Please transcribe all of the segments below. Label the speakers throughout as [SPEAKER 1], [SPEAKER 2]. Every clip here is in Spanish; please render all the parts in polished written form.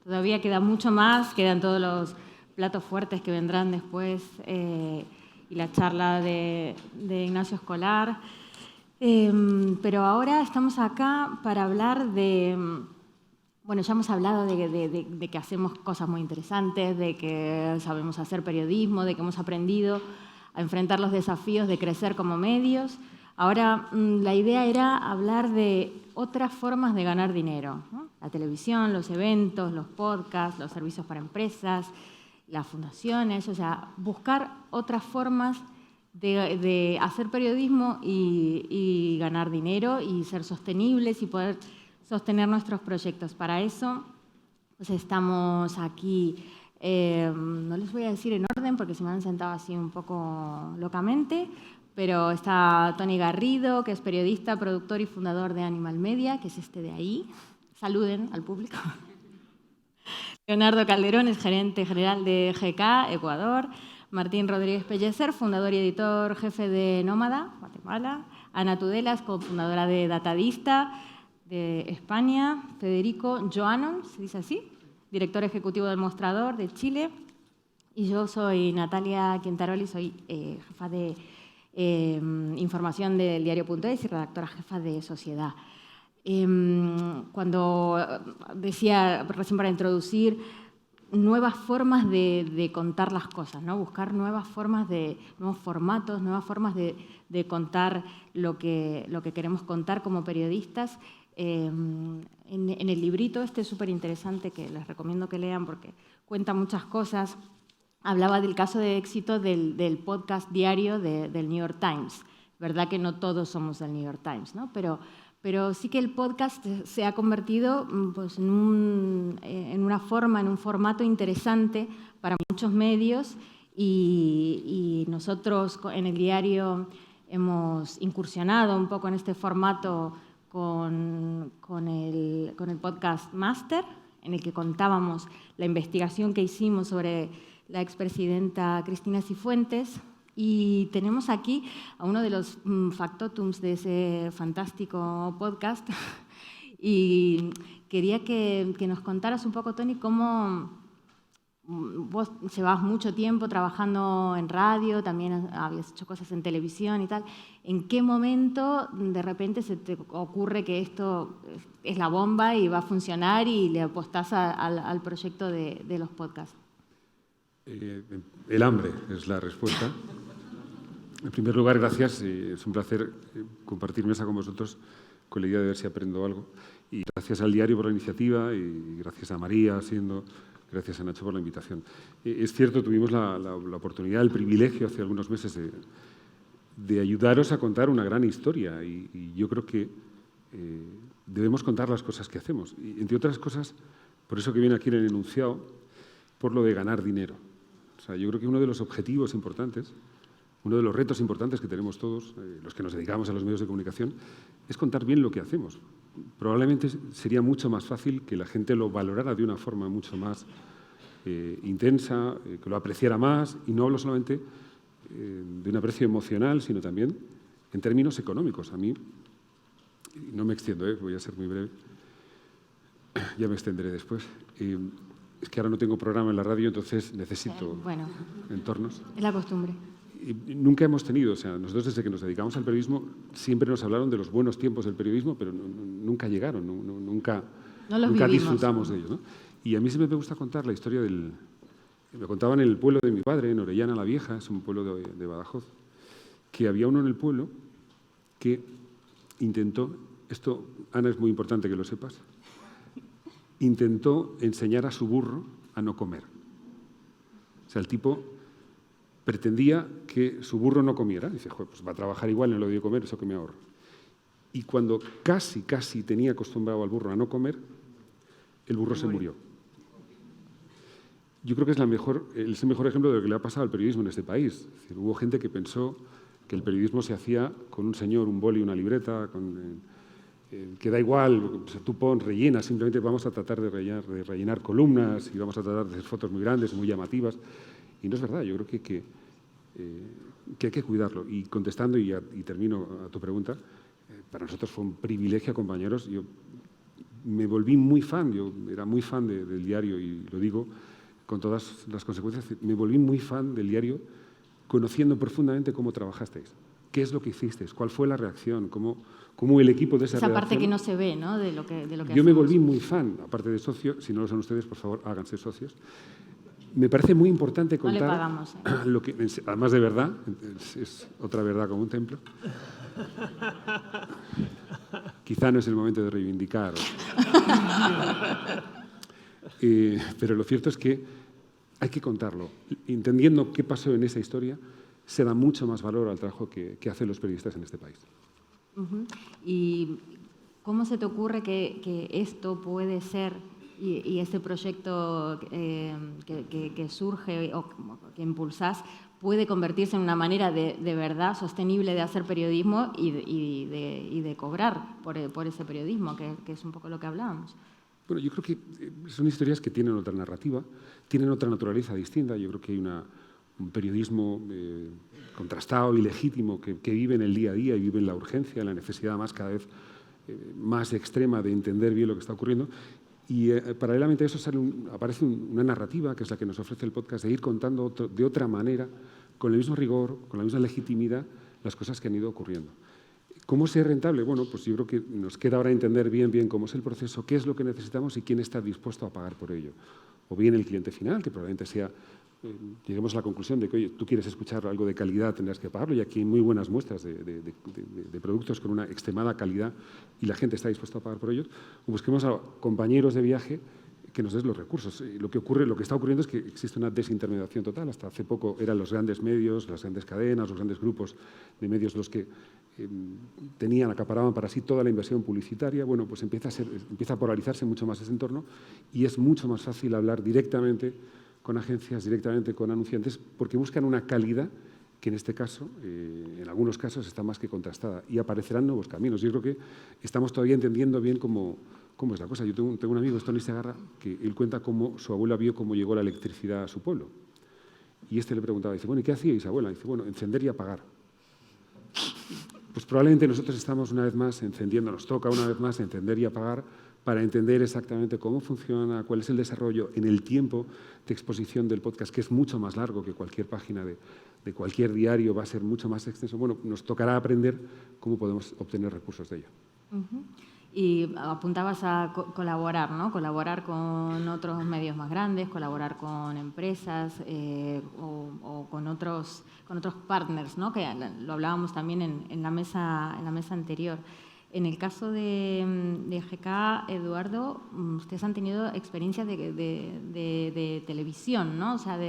[SPEAKER 1] todavía queda mucho más, quedan todos los platos fuertes que vendrán después y la charla de Ignacio Escolar. Pero ahora estamos acá para hablar de... Bueno, ya hemos hablado de que hacemos cosas muy interesantes, de que sabemos hacer periodismo, de que hemos aprendido a enfrentar los desafíos de crecer como medios. Ahora, la idea era hablar de otras formas de ganar dinero, ¿no? La televisión, los eventos, los podcasts, los servicios para empresas, las fundaciones, o sea, buscar otras formas de hacer periodismo y ganar dinero y ser sostenibles y poder sostener nuestros proyectos. Para eso, pues estamos aquí, no les voy a decir en orden porque se me han sentado así un poco locamente, pero está Tony Garrido, que es periodista, productor y fundador de Animal Media, que es este de ahí. Saluden al público. Leonardo Calderón es gerente general de GK, Ecuador. Martín Rodríguez Pellecer, fundador y editor jefe de Nómada, Guatemala. Ana Tudelas, cofundadora de Datadista, de España. Federico Joanon, ¿se dice así? Director ejecutivo del Mostrador, de Chile. Y yo soy Natalia Quintaroli, soy jefa de información del diario.es y redactora jefa de Sociedad. Cuando decía, recién para introducir, nuevas formas de contar las cosas, ¿no? Buscar nuevas formas, nuevos formatos, nuevas formas de contar lo que queremos contar como periodistas. En el librito este súper interesante que les recomiendo que lean porque cuenta muchas cosas, hablaba del caso de éxito del podcast diario del New York Times. Verdad que no todos somos del New York Times, ¿no? Pero sí que el podcast se ha convertido pues, en una forma, en un formato interesante para muchos medios y nosotros en el diario hemos incursionado un poco en este formato con el podcast Master, en el que contábamos la investigación que hicimos sobre la expresidenta Cristina Cifuentes. Y tenemos aquí a uno de los factotums de ese fantástico podcast. Y quería que nos contaras un poco, Tony, cómo vos llevabas mucho tiempo trabajando en radio, también habías hecho cosas en televisión y tal. ¿En qué momento de repente se te ocurre que esto es la bomba y va a funcionar y le apostás al proyecto de los podcasts?
[SPEAKER 2] El hambre es la respuesta. En primer lugar, gracias. Es un placer compartir mesa con vosotros con la idea de ver si aprendo algo. Y gracias al diario por la iniciativa y gracias a María, gracias a Nacho por la invitación. Es cierto, tuvimos la oportunidad, el privilegio hace algunos meses de ayudaros a contar una gran historia y yo creo que debemos contar las cosas que hacemos. Y, entre otras cosas, por eso que viene aquí en el enunciado, por lo de ganar dinero. O sea, yo creo que uno de los objetivos importantes, uno de los retos importantes que tenemos todos, los que nos dedicamos a los medios de comunicación, es contar bien lo que hacemos. Probablemente sería mucho más fácil que la gente lo valorara de una forma mucho más intensa, que lo apreciara más, y no hablo solamente de un aprecio emocional, sino también en términos económicos. A mí, no me extiendo, voy a ser muy breve, ya me extenderé después. Es que ahora no tengo programa en la radio, entonces necesito entornos.
[SPEAKER 1] Es la costumbre.
[SPEAKER 2] Y nunca hemos tenido, o sea, nosotros desde que nos dedicamos al periodismo siempre nos hablaron de los buenos tiempos del periodismo, pero nunca llegaron, nunca disfrutamos de ellos, ¿no? Y a mí siempre me gusta contar la historia me contaban en el pueblo de mi padre, en Orellana la Vieja, es un pueblo de Badajoz, que había uno en el pueblo que intentó, esto, Ana, es muy importante que lo sepas, intentó enseñar a su burro a no comer. O sea, el tipo pretendía que su burro no comiera. Dice, pues va a trabajar igual, no lo dio comer, eso que me ahorro. Y cuando casi tenía acostumbrado al burro a no comer, el burro se murió. Yo creo que es el mejor ejemplo de lo que le ha pasado al periodismo en este país. Es decir, hubo gente que pensó que el periodismo se hacía con un señor, un boli, una libreta, que da igual, tú rellena, simplemente vamos a tratar de rellenar columnas y vamos a tratar de hacer fotos muy grandes, muy llamativas. Y no es verdad, yo creo que hay que cuidarlo. Y contestando, y termino a tu pregunta, para nosotros fue un privilegio, compañeros. Yo me volví muy fan, yo era muy fan del diario y lo digo con todas las consecuencias, me volví muy fan del diario conociendo profundamente cómo trabajasteis. ¿Qué es lo que hicisteis? ¿Cuál fue la reacción? ¿Cómo el equipo de esa redacción...
[SPEAKER 1] Esa parte que no se ve, ¿no? De lo que
[SPEAKER 2] Yo me
[SPEAKER 1] hacemos.
[SPEAKER 2] volví muy fan, aparte de socio, si no lo son ustedes, por favor, háganse socios. Me parece muy importante contar...
[SPEAKER 1] No le pagamos,
[SPEAKER 2] lo que, además de verdad, es otra verdad como un templo. Quizá no es el momento de reivindicar. Pero lo cierto es que hay que contarlo. Entendiendo qué pasó en esa historia, se da mucho más valor al trabajo que hacen los periodistas en este país.
[SPEAKER 1] ¿Y cómo se te ocurre que esto puede ser, y este proyecto que surge o que impulsás, puede convertirse en una manera de verdad sostenible de hacer periodismo y de cobrar por ese periodismo, que es un poco lo que hablábamos?
[SPEAKER 2] Bueno, yo creo que son historias que tienen otra narrativa, tienen otra naturaleza distinta. Yo creo que hay un periodismo contrastado y legítimo que vive en el día a día y vive en la urgencia, en la necesidad cada vez más extrema de entender bien lo que está ocurriendo. Y paralelamente a eso aparece una narrativa, que es la que nos ofrece el podcast, de ir contando de otra manera, con el mismo rigor, con la misma legitimidad, las cosas que han ido ocurriendo. ¿Cómo ser rentable? Bueno, pues yo creo que nos queda ahora entender bien cómo es el proceso, qué es lo que necesitamos y quién está dispuesto a pagar por ello. O bien el cliente final, que probablemente sea, lleguemos a la conclusión de que, oye, tú quieres escuchar algo de calidad, tendrás que pagarlo, y aquí hay muy buenas muestras de productos con una extremada calidad y la gente está dispuesta a pagar por ellos. O busquemos a compañeros de viaje que nos den los recursos. Lo que está ocurriendo es que existe una desintermediación total. Hasta hace poco eran los grandes medios, las grandes cadenas, los grandes grupos de medios los que acaparaban para sí toda la inversión publicitaria. Bueno, pues empieza a polarizarse mucho más ese entorno y es mucho más fácil hablar directamente con agencias, directamente con anunciantes, porque buscan una calidad que en este caso, en algunos casos, está más que contrastada y aparecerán nuevos caminos. Yo creo que estamos todavía entendiendo bien cómo es la cosa. Yo tengo un amigo, Tony Segarra, que él cuenta cómo su abuela vio cómo llegó la electricidad a su pueblo. Y le preguntaba, dice, bueno, ¿y qué hacíais, abuela? Dice, bueno, encender y apagar. Pues probablemente nosotros estamos una vez más encendiendo, nos toca una vez más encender y apagar para entender exactamente cómo funciona, cuál es el desarrollo en el tiempo de exposición del podcast, que es mucho más largo que cualquier página de cualquier diario, va a ser mucho más extenso. Bueno, nos tocará aprender cómo podemos obtener recursos de ello.
[SPEAKER 1] Y apuntabas a colaborar, ¿no? Colaborar con otros medios más grandes, colaborar con empresas o con otros partners, ¿no? Que lo hablábamos también en la mesa anterior. En el caso de GK, Eduardo, ustedes han tenido experiencias de televisión, ¿no? O sea,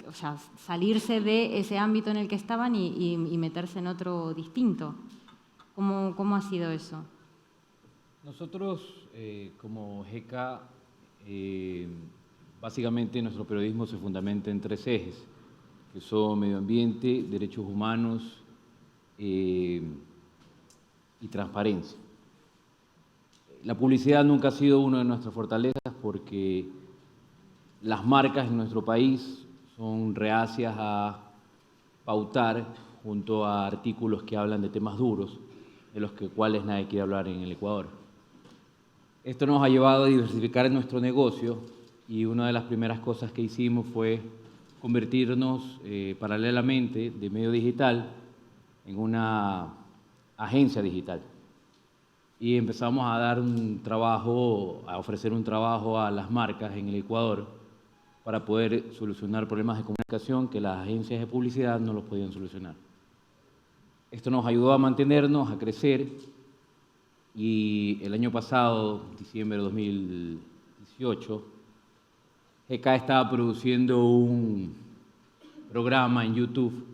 [SPEAKER 1] o sea, salirse de ese ámbito en el que estaban y meterse en otro distinto. ¿Cómo ha sido eso?
[SPEAKER 3] Nosotros, como GK, básicamente nuestro periodismo se fundamenta en 3 ejes, que son medio ambiente, derechos humanos y transparencia. La publicidad nunca ha sido una de nuestras fortalezas porque las marcas en nuestro país son reacias a pautar junto a artículos que hablan de temas duros, de los cuales nadie quiere hablar en el Ecuador. Esto nos ha llevado a diversificar nuestro negocio y una de las primeras cosas que hicimos fue convertirnos paralelamente de medio digital en una agencia digital. Y empezamos a dar a ofrecer un trabajo a las marcas en el Ecuador para poder solucionar problemas de comunicación que las agencias de publicidad no los podían solucionar. Esto nos ayudó a mantenernos, a crecer, y el año pasado, diciembre de 2018, GK estaba produciendo un programa en YouTube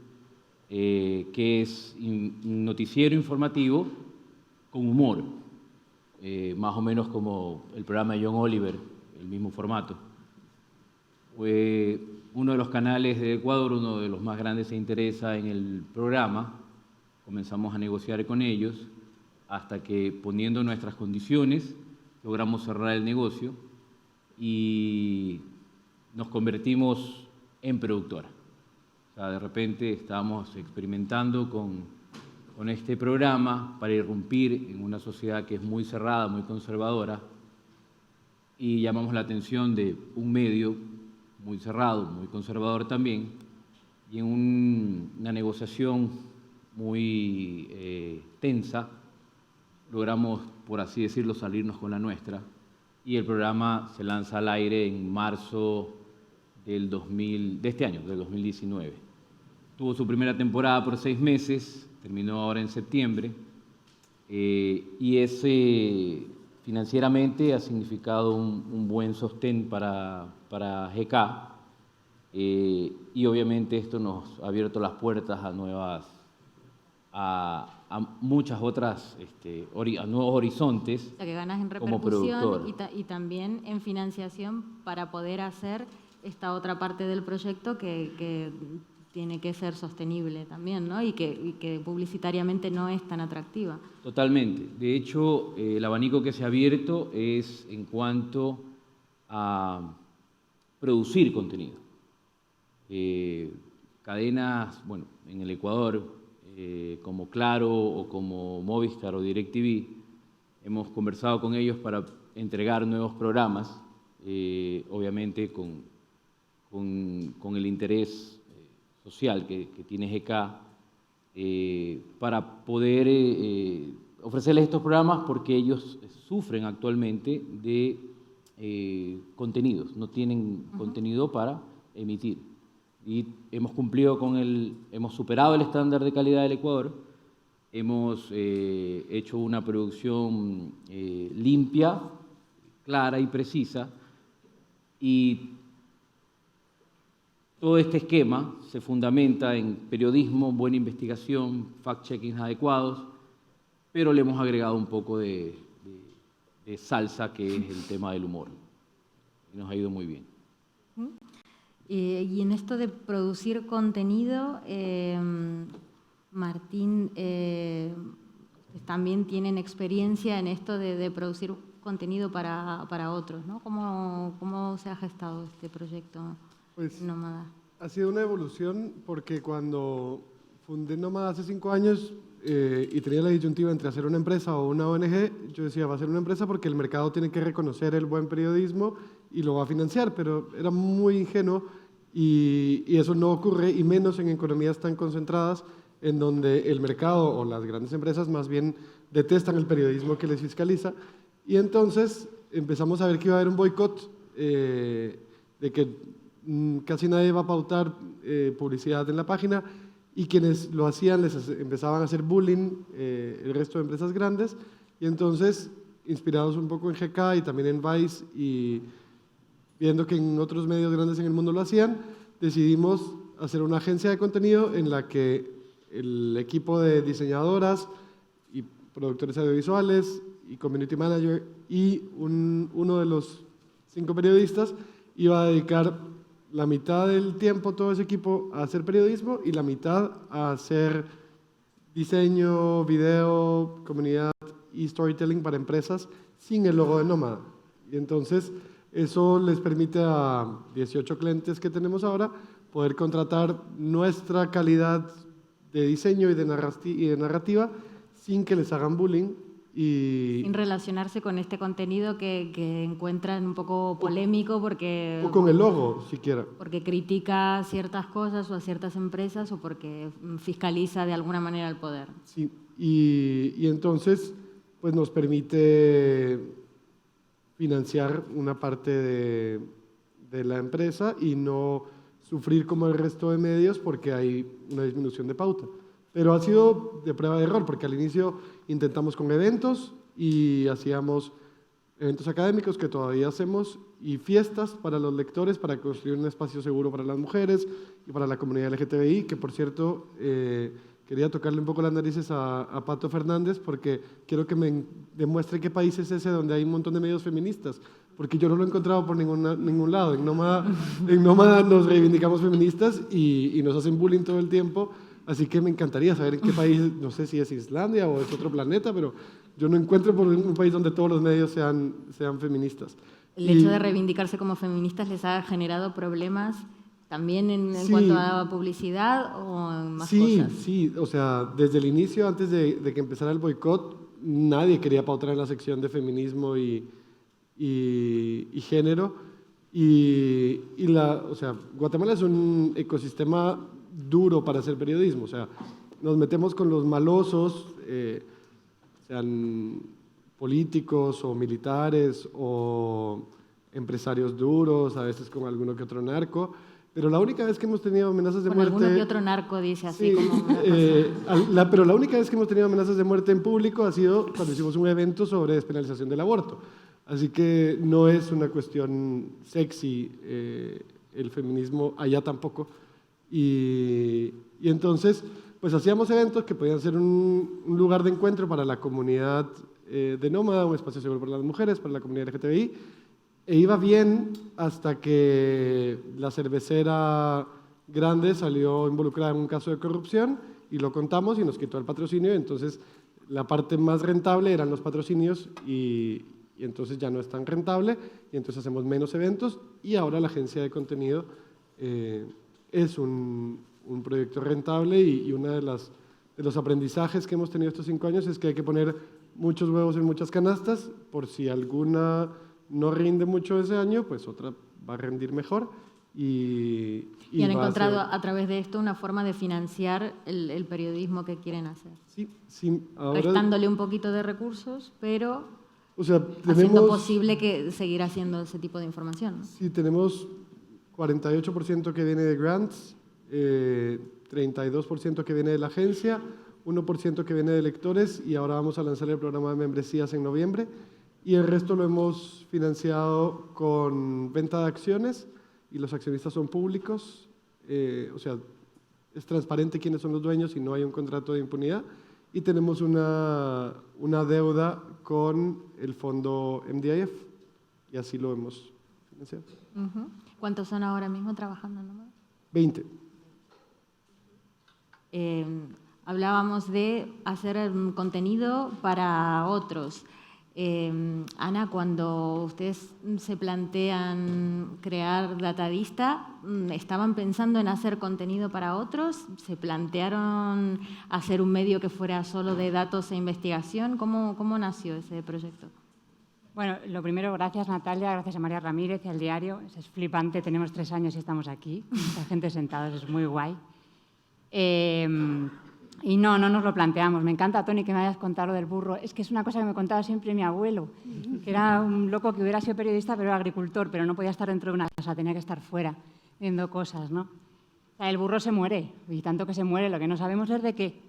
[SPEAKER 3] que es un noticiero informativo con humor, más o menos como el programa de John Oliver, el mismo formato. Fue uno de los canales de Ecuador, uno de los más grandes, se interesa en el programa. Comenzamos a negociar con ellos hasta que, poniendo nuestras condiciones, logramos cerrar el negocio y nos convertimos en productora. O sea, de repente estábamos experimentando con con este programa para irrumpir en una sociedad que es muy cerrada, muy conservadora, y llamamos la atención de un medio muy cerrado, muy conservador también, y en una negociación muy tensa, logramos, por así decirlo, salirnos con la nuestra, y el programa se lanza al aire en marzo de este año, del 2019. Tuvo su primera temporada por 6 meses, terminó ahora en septiembre, y financieramente ha significado un buen sostén para GK, y obviamente esto nos ha abierto las puertas a muchas otras, a nuevos horizontes.
[SPEAKER 1] O sea, que ganas en
[SPEAKER 3] como
[SPEAKER 1] repercusión
[SPEAKER 3] productor.
[SPEAKER 1] y también en financiación para poder hacer esta otra parte del proyecto que tiene que ser sostenible también, ¿no? Y que publicitariamente no es tan atractiva.
[SPEAKER 3] Totalmente. De hecho, el abanico que se ha abierto es en cuanto a producir contenido. Cadenas, bueno, en el Ecuador, como Claro o como Movistar o DirecTV, hemos conversado con ellos para entregar nuevos programas, obviamente con el interés social que tiene GK, para poder ofrecerles estos programas, porque ellos sufren actualmente de contenidos, no tienen contenido para emitir. Y hemos cumplido hemos superado el estándar de calidad del Ecuador, hemos hecho una producción limpia, clara y precisa, y todo este esquema se fundamenta en periodismo, buena investigación, fact-checking adecuados, pero le hemos agregado un poco de salsa, que es el tema del humor. Y nos ha ido muy bien.
[SPEAKER 1] Y en esto de producir contenido, Martín, también tienen experiencia en esto de producir contenido para otros, ¿no? ¿Cómo se ha gestado este proyecto?
[SPEAKER 4] Pues
[SPEAKER 1] Nómada.
[SPEAKER 4] ha sido una evolución, porque cuando fundé Nómada hace 5 años y tenía la disyuntiva entre hacer una empresa o una ONG, yo decía, va a ser una empresa porque el mercado tiene que reconocer el buen periodismo y lo va a financiar, pero era muy ingenuo y eso no ocurre, y menos en economías tan concentradas en donde el mercado o las grandes empresas más bien detestan el periodismo que les fiscaliza. Y entonces empezamos a ver que iba a haber un boicot, de que casi nadie va a pautar publicidad en la página, y quienes lo hacían les empezaban a hacer bullying el resto de empresas grandes. Y entonces, inspirados un poco en GK y también en Vice, y viendo que en otros medios grandes en el mundo lo hacían, decidimos hacer una agencia de contenido en la que el equipo de diseñadoras y productores audiovisuales y community manager y uno de los 5 periodistas iba a dedicar la mitad del tiempo, todo ese equipo, a hacer periodismo, y la mitad a hacer diseño, video, comunidad y storytelling para empresas sin el logo de Nómada. Y entonces eso les permite a 18 clientes que tenemos ahora poder contratar nuestra calidad de diseño y de narrativa sin que les hagan bullying.
[SPEAKER 1] Sin relacionarse con este contenido que encuentran un poco polémico porque...
[SPEAKER 4] O con el logo, siquiera.
[SPEAKER 1] Porque critica ciertas cosas o a ciertas empresas, o porque fiscaliza de alguna manera el poder.
[SPEAKER 4] Sí, y entonces pues nos permite financiar una parte de la empresa y no sufrir como el resto de medios porque hay una disminución de pauta. Pero ha sido de prueba de error, porque al inicio intentamos con eventos y hacíamos eventos académicos, que todavía hacemos, y fiestas para los lectores, para construir un espacio seguro para las mujeres y para la comunidad LGTBI, que por cierto quería tocarle un poco las narices a Pato Fernández, porque quiero que me demuestre qué país es ese donde hay un montón de medios feministas, porque yo no lo he encontrado por ningún lado. En Nómada nos reivindicamos feministas y nos hacen bullying todo el tiempo. Así que me encantaría saber en qué país, no sé si es Islandia o es otro planeta, pero yo no encuentro por un país donde todos los medios sean feministas.
[SPEAKER 1] El hecho de reivindicarse como feministas les ha generado problemas ¿También en
[SPEAKER 4] Sí.
[SPEAKER 1] cuanto a publicidad o en más
[SPEAKER 4] Sí,
[SPEAKER 1] cosas?
[SPEAKER 4] sí, o sea, desde el inicio, antes de que empezara el boicot, nadie quería pautar en la sección de feminismo y género. O sea, Guatemala es un ecosistema duro para hacer periodismo. O sea, nos metemos con los malosos, sean políticos o militares o empresarios duros, a veces con alguno que otro narco. Pero la única vez que hemos tenido amenazas de
[SPEAKER 1] Con
[SPEAKER 4] muerte...
[SPEAKER 1] alguno que otro narco dice así
[SPEAKER 4] Sí,
[SPEAKER 1] como...
[SPEAKER 4] pero la única vez que hemos tenido amenazas de muerte en público ha sido cuando hicimos un evento sobre despenalización del aborto. Así que no es una cuestión sexy el feminismo, allá tampoco. Y entonces, pues hacíamos eventos que podían ser un lugar de encuentro para la comunidad de Nómada, un espacio seguro para las mujeres, para la comunidad LGTBI. E iba bien hasta que la cervecera grande salió involucrada en un caso de corrupción y lo contamos y nos quitó el patrocinio. Entonces, la parte más rentable eran los patrocinios y entonces ya no es tan rentable y entonces hacemos menos eventos y ahora la agencia de contenido es un proyecto rentable y uno de los aprendizajes que hemos tenido estos 5 años es que hay que poner muchos huevos en muchas canastas por si alguna no rinde mucho ese año, pues otra va a rendir mejor. Y
[SPEAKER 1] han
[SPEAKER 4] va a
[SPEAKER 1] encontrado
[SPEAKER 4] ser-
[SPEAKER 1] a través de esto una forma de financiar el periodismo que quieren hacer.
[SPEAKER 4] Sí, sí, ahora,
[SPEAKER 1] Restándole un poquito de recursos, pero
[SPEAKER 4] o sea,
[SPEAKER 1] haciendo
[SPEAKER 4] tenemos,
[SPEAKER 1] posible que seguir haciendo ese tipo de información, ¿no?
[SPEAKER 4] sí, tenemos 48% que viene de grants, 32% que viene de la agencia, 1% que viene de lectores y ahora vamos a lanzar el programa de membresías en noviembre y el resto lo hemos financiado con venta de acciones y los accionistas son públicos, o sea, es transparente quiénes son los dueños y no hay un contrato de impunidad y tenemos una deuda con el fondo MDIF y así lo hemos financiado.
[SPEAKER 1] Ujú. ¿Cuántos son ahora mismo trabajando en Nómada?
[SPEAKER 4] 20.
[SPEAKER 1] Hablábamos de hacer contenido para otros. Ana, cuando ustedes se plantean crear Datadista, ¿estaban pensando en hacer contenido para otros? ¿Se plantearon hacer un medio que fuera solo de datos e investigación? ¿Cómo nació ese proyecto?
[SPEAKER 5] Bueno, lo primero, gracias Natalia, gracias a María Ramírez y al diario. Es flipante, tenemos 3 años y estamos aquí, mucha gente sentada, es muy guay. Y no nos lo planteamos. Me encanta, Toni, que me hayas contado lo del burro. Es que es una cosa que me contaba siempre mi abuelo, que era un loco que hubiera sido periodista, pero era agricultor, pero no podía estar dentro de una casa, tenía que estar fuera, viendo cosas, ¿no? O sea, el burro se muere, y tanto que se muere, lo que no sabemos es de qué.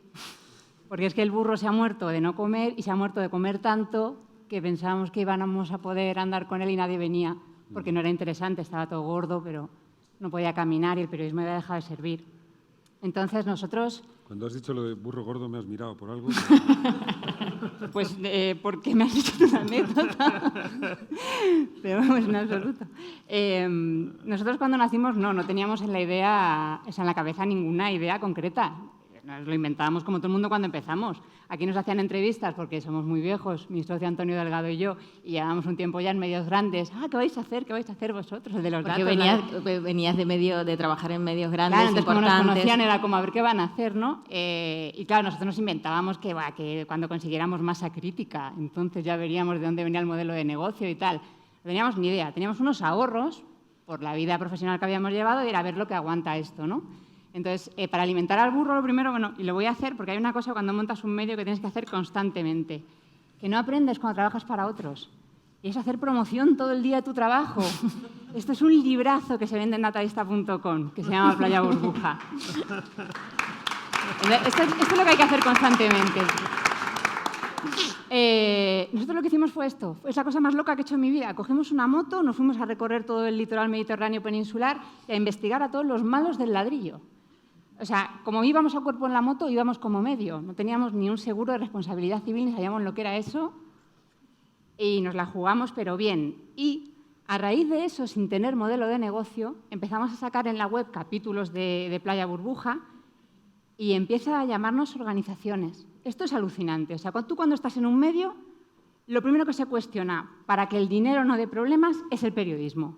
[SPEAKER 5] Porque es que el burro se ha muerto de no comer y se ha muerto de comer tanto que pensábamos que íbamos a poder andar con él y nadie venía, porque no era interesante, estaba todo gordo, pero no podía caminar y el periodismo había dejado de servir. Entonces nosotros...
[SPEAKER 2] Cuando has dicho lo de burro gordo me has mirado por algo.
[SPEAKER 5] Pues porque me has dicho una anécdota. Pero vamos, en absoluto. Nosotros cuando nacimos no teníamos en la cabeza ninguna idea concreta. Nos lo inventábamos como todo el mundo cuando empezamos. Aquí nos hacían entrevistas porque somos muy viejos, mi socio Antonio Delgado y yo, y llevábamos un tiempo ya en medios grandes. ¿Qué vais a hacer? ¿Qué vais a hacer vosotros? El de los
[SPEAKER 1] Porque
[SPEAKER 5] datos.
[SPEAKER 1] venías de trabajar en medios grandes,
[SPEAKER 5] Claro, entonces como nos
[SPEAKER 1] importantes.
[SPEAKER 5] conocían era como a ver qué van a hacer, ¿no? Y claro, nosotros nos inventábamos que cuando consiguiéramos masa crítica, entonces ya veríamos de dónde venía el modelo de negocio y tal. No teníamos ni idea. Teníamos unos ahorros por la vida profesional que habíamos llevado y era ver lo que aguanta esto, ¿no? Entonces, para alimentar al burro, lo primero, bueno, y lo voy a hacer porque hay una cosa cuando montas un medio que tienes que hacer constantemente, que no aprendes cuando trabajas para otros, y es hacer promoción todo el día de tu trabajo. Esto es un librazo que se vende en datadista.com, que se llama Playa Burbuja. Esto es lo que hay que hacer constantemente. Nosotros lo que hicimos fue esto, es la cosa más loca que he hecho en mi vida. Cogimos una moto, nos fuimos a recorrer todo el litoral mediterráneo peninsular y a investigar a todos los malos del ladrillo. O sea, como íbamos a cuerpo en la moto, íbamos como medio. No teníamos ni un seguro de responsabilidad civil, ni sabíamos lo que era eso. Y nos la jugamos, pero bien. Y a raíz de eso, sin tener modelo de negocio, empezamos a sacar en la web capítulos de Playa Burbuja y empieza a llamarnos organizaciones. Esto es alucinante. O sea, tú cuando estás en un medio, lo primero que se cuestiona para que el dinero no dé problemas es el periodismo.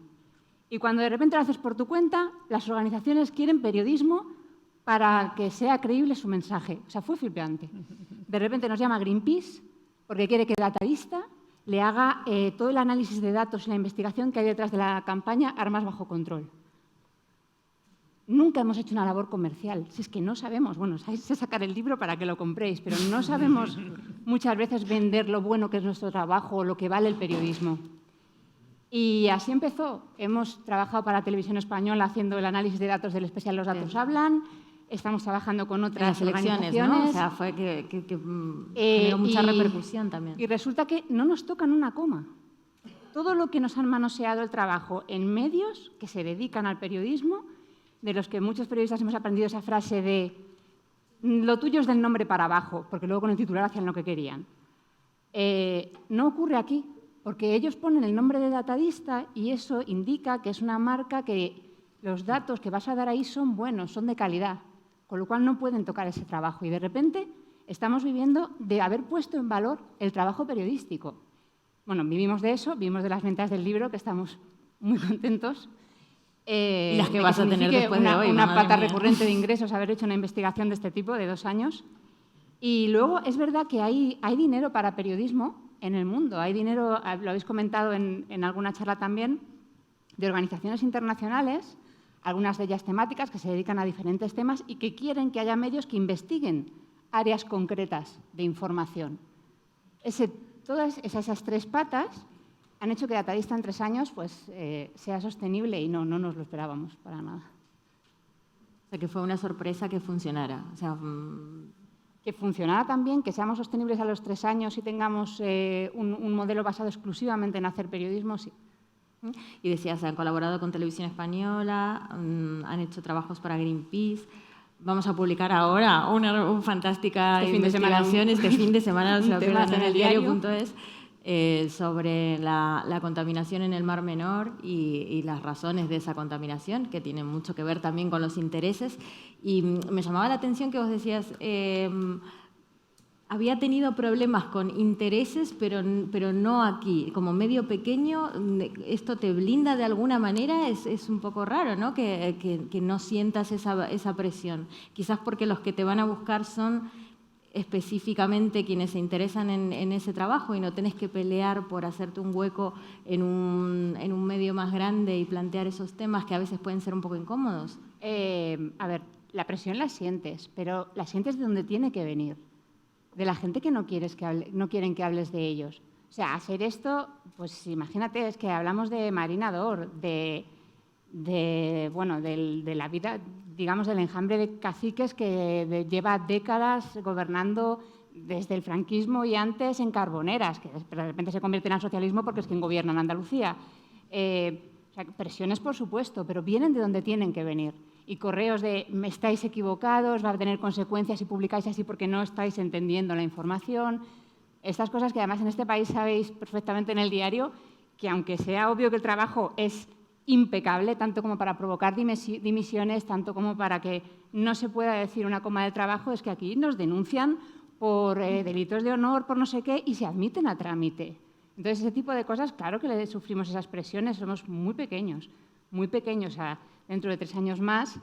[SPEAKER 5] Y cuando de repente lo haces por tu cuenta, las organizaciones quieren periodismo para que sea creíble su mensaje. O sea, fue flipante. De repente nos llama Greenpeace porque quiere que el datadista le haga todo el análisis de datos y la investigación que hay detrás de la campaña Armas bajo control. Nunca hemos hecho una labor comercial. Si es que no sabemos, bueno, sabéis sacar el libro para que lo compréis, pero no sabemos muchas veces vender lo bueno que es nuestro trabajo o lo que vale el periodismo. Y así empezó. Hemos trabajado para Televisión Española haciendo el análisis de datos del especial Los datos hablan. Estamos trabajando con otras
[SPEAKER 1] elecciones, ¿no? O sea, fue que generó mucha repercusión también.
[SPEAKER 5] Y resulta que no nos tocan una coma. Todo lo que nos han manoseado el trabajo en medios que se dedican al periodismo, de los que muchos periodistas hemos aprendido esa frase de lo tuyo es del nombre para abajo, porque luego con el titular hacían lo que querían. No ocurre aquí, porque ellos ponen el nombre de datadista y eso indica que es una marca que los datos que vas a dar ahí son buenos, son de calidad, con lo cual no pueden tocar ese trabajo. Y de repente estamos viviendo de haber puesto en valor el trabajo periodístico. Bueno, vivimos de eso, vivimos de las ventas del libro, que estamos muy contentos.
[SPEAKER 1] Y las que vas a tener después de hoy.
[SPEAKER 5] Una pata recurrente de ingresos, haber hecho una investigación de este tipo de 2 años. Y luego es verdad que hay dinero para periodismo en el mundo. Hay dinero, lo habéis comentado en alguna charla también, de organizaciones internacionales, algunas de ellas temáticas que se dedican a diferentes temas y que quieren que haya medios que investiguen áreas concretas de información. Todas esas 3 patas han hecho que Datadista en 3 años pues, sea sostenible y no nos lo esperábamos para nada.
[SPEAKER 1] O sea, que fue una sorpresa que funcionara. O sea,
[SPEAKER 5] que funcionara también, que seamos sostenibles a los 3 años y tengamos un modelo basado exclusivamente en hacer periodismo, sí.
[SPEAKER 1] Y decías, han colaborado con Televisión Española, han hecho trabajos para Greenpeace. Vamos a publicar ahora una fantástica investigación este fin de semana, se lo pierdan en el diario.es, sobre la contaminación en el Mar Menor y las razones de esa contaminación, que tienen mucho que ver también con los intereses. Y me llamaba la atención que vos decías, había tenido problemas con intereses, pero no aquí. Como medio pequeño, ¿esto te blinda de alguna manera? Es un poco raro, ¿no? Que no sientas esa presión. Quizás porque los que te van a buscar son específicamente quienes se interesan en ese trabajo y no tenés que pelear por hacerte un hueco en un medio más grande y plantear esos temas que a veces pueden ser un poco incómodos.
[SPEAKER 5] A ver, la presión la sientes, pero la sientes de donde tiene que venir. De la gente que no quieren que hables de ellos. O sea, hacer esto, pues imagínate, es que hablamos de Marina Dor, de la vida, digamos, del enjambre de caciques que lleva décadas gobernando desde el franquismo y antes en Carboneras, que de repente se convierten al socialismo porque es quien gobierna en Andalucía. O sea, presiones, por supuesto, pero vienen de donde tienen que venir. Y correos de me estáis equivocados, va a tener consecuencias si publicáis así porque no estáis entendiendo la información. Estas cosas que además en este país sabéis perfectamente en el diario, que aunque sea obvio que el trabajo es impecable, tanto como para provocar dimisiones, tanto como para que no se pueda decir una coma del trabajo, es que aquí nos denuncian por delitos de honor, por no sé qué, y se admiten a trámite. Entonces, ese tipo de cosas, claro que le sufrimos esas presiones, somos muy pequeños. O sea, dentro de 3 años más